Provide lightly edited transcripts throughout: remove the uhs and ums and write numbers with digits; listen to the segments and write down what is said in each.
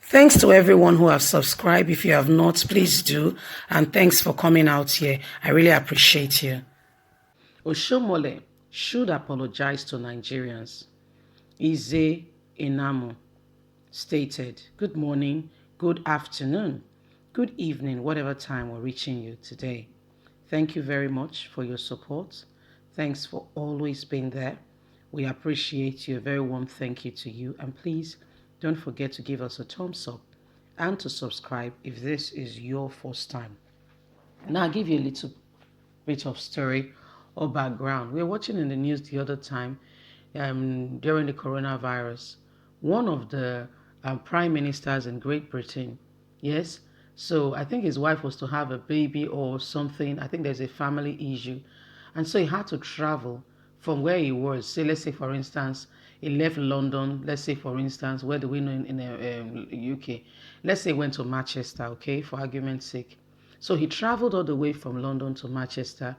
Thanks to everyone who have subscribed. If you have not, please do. And thanks for coming out here. I really appreciate you. Oshiomhole should apologize to Nigerians. Ize Inamu stated, "Good morning, good afternoon, good evening, whatever time we're reaching you today. Thank you very much for your support. Thanks for always being there. We appreciate you. A very warm thank you to you. And please don't forget to give us a thumbs up and to subscribe if this is your first time." Now I'll give you a little bit of story or background. We were watching in the news the other time during the coronavirus. One of the prime ministers in Great Britain, yes, so I think his wife was to have a baby or something. I think there's a family issue. And so he had to travel from where he was. Say, let's say, for instance, he left London. Let's say, for instance, where do we know in the UK? Let's say he went to Manchester, okay, for argument's sake. So he traveled all the way from London to Manchester.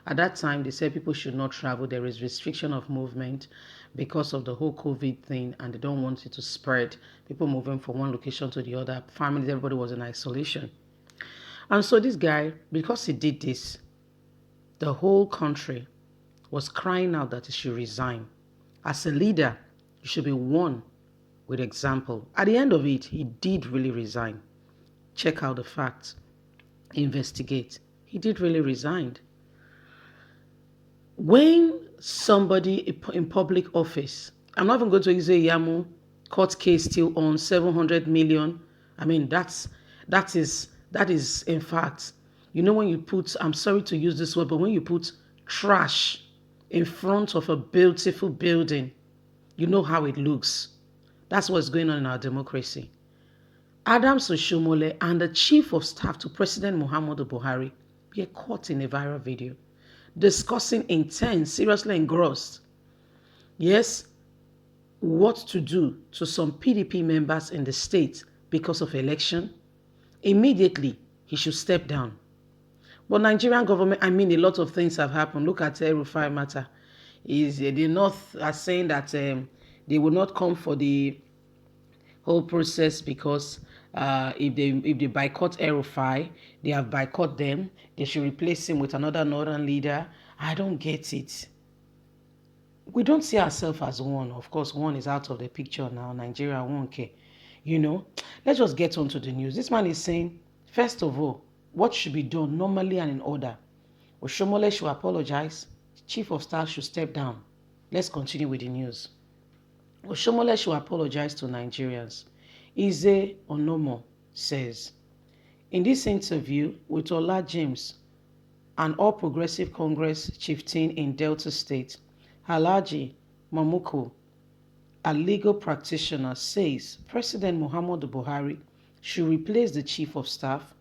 At that time, they said people should not travel. There is restriction of movement because of the whole COVID thing, and they don't want it to spread. People moving from one location to the other. Families, everybody was in isolation. And so this guy, because he did this, the whole country was crying out that he should resign. As a leader, you should be one with example. At the end of it, he did really resign. Check out the facts. Investigate. He did really resign. When somebody in public office, I'm not even going to use a Yamu court case still on 700 million. I mean, that is in fact, when you put, I'm sorry to use this word, but when you put trash in front of a beautiful building, you know how it looks. That's what's going on in our democracy. Adams Oshiomhole and the chief of staff to President Muhammadu Buhari were caught in a viral video discussing intense, seriously engrossed, yes, what to do to some PDP members in the state because of election. Immediately, he should step down. But Nigerian government, a lot of things have happened. Look at the Rufai matter. The North are saying that they will not come for the whole process because if they boycott Rufai, they have boycott them. They should replace him with another northern leader. I don't get it. We don't see ourselves as one. Of course, one is out of the picture now. Nigeria won't care. Let's just get on to the news. This man is saying, first of all, what should be done normally and in order. Oshiomhole should apologize. Chief of staff should step down. Let's continue with the news. Oshiomhole should apologize to Nigerians. Ize Onomo says, in this interview with Ola James, an All Progressive Congress chieftain in Delta State, Alhaji Mamuku, a legal practitioner, says President Muhammadu Buhari should replace the chief of staff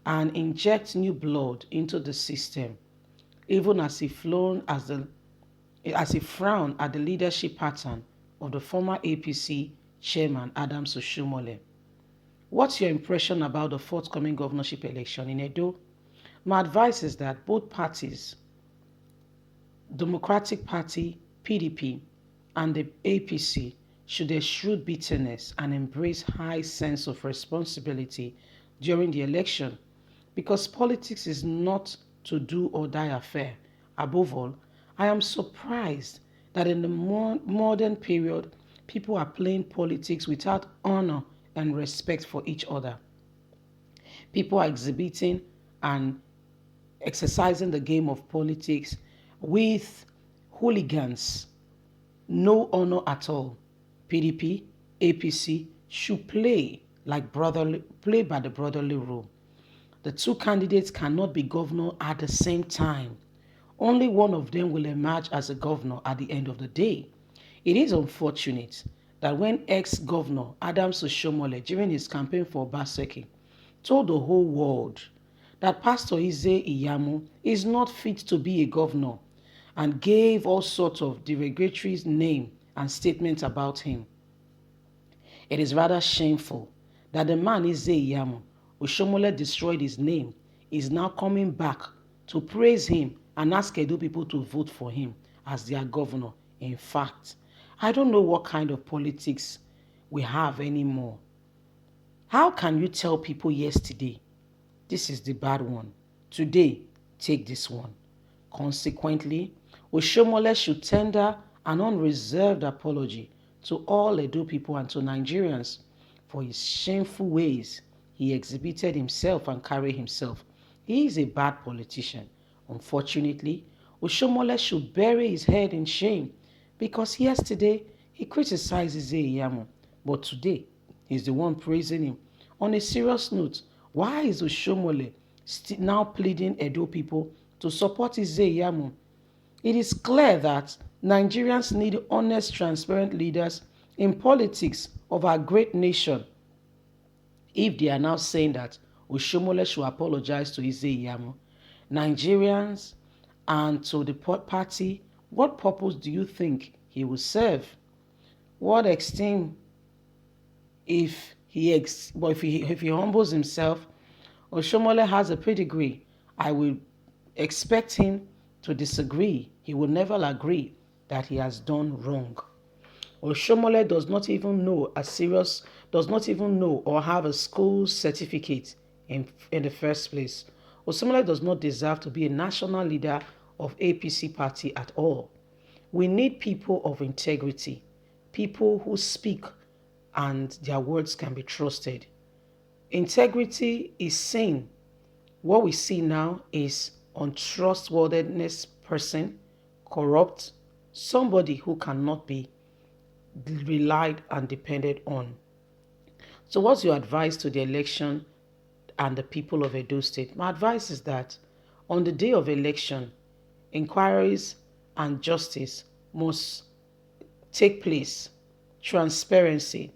and inject new blood into the system, even as he frowned at the leadership pattern of the former APC chairman Adams Oshiomhole. What's your impression about the forthcoming governorship election in Edo? My advice is that both parties, Democratic Party, PDP, and the APC, should eschew bitterness and embrace high sense of responsibility during the election, because politics is not to do or die affair. Above all, I am surprised that in the modern period, people are playing politics without honor and respect for each other. People are exhibiting and exercising the game of politics with hooligans, no honor at all. PDP, APC should play by the brotherly rule. The two candidates cannot be governor at the same time. Only one of them will emerge as a governor at the end of the day. It is unfortunate that when ex-governor Adams Oshiomhole, during his campaign for Obaseki, told the whole world that Pastor Ize Iyamu is not fit to be a governor and gave all sorts of derogatory name and statements about him. It is rather shameful that the man Ize Iyamu, Oshiomhole destroyed his name, is now coming back to praise him and ask Edo people to vote for him as their governor. In fact, I don't know what kind of politics we have anymore. How can you tell people yesterday, this is the bad one, today, take this one? Consequently, Oshiomhole should tender an unreserved apology to all Edo people and to Nigerians for his shameful ways he exhibited himself and carried himself. He is a bad politician. Unfortunately, Oshiomhole should bury his head in shame because yesterday he criticized Iyamu, but today he's the one praising him. On a serious note, why is Oshiomhole now pleading Edo people to support Iyamu? It is clear that Nigerians need honest, transparent leaders in politics of our great nation. If they are now saying that Oshiomhole should apologize to Iyamu, Nigerians and to the party, what purpose do you think he will serve? What extent if he humbles himself? Oshiomhole has a pedigree. I will expect him to disagree. He will never agree that he has done wrong. Oshiomhole does not even know or have a school certificate in the first place. Oshiomhole does not deserve to be a national leader of APC party at all. We need people of integrity, people who speak and their words can be trusted. Integrity is seen. What we see now is untrustworthiness person, corrupt, somebody who cannot be relied and depended on. So what's your advice to the election and the people of Edo State? My advice is that on the day of election, inquiries and justice must take place. Transparency.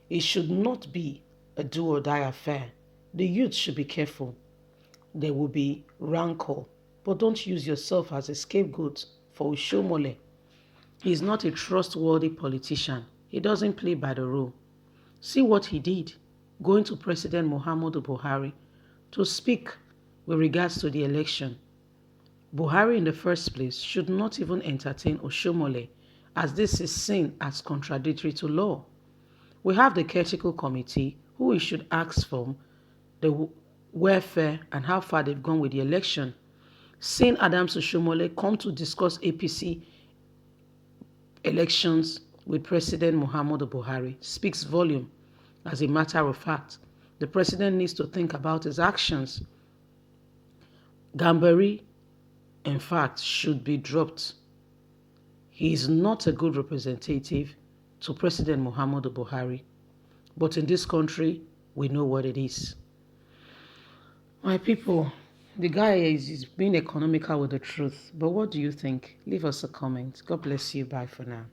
It should not be a do or die affair. The youth should be careful. There will be rancor, but don't use yourself as a scapegoat for Oshiomhole. He is not a trustworthy politician. He doesn't play by the rule. See what he did, going to President Muhammadu Buhari to speak with regards to the election. Buhari in the first place should not even entertain Oshiomhole, as this is seen as contradictory to law. We have the Critical Committee who we should ask from the welfare and how far they've gone with the election. Seeing Adams Oshiomhole come to discuss APC elections with President Muhammadu Buhari speaks volume. As a matter of fact, the president needs to think about his actions. Gambari, in fact, should be dropped. He is not a good representative to President Muhammadu Buhari. But in this country, we know what it is. My people, the guy is being economical with the truth. But what do you think? Leave us a comment. God bless you. Bye for now.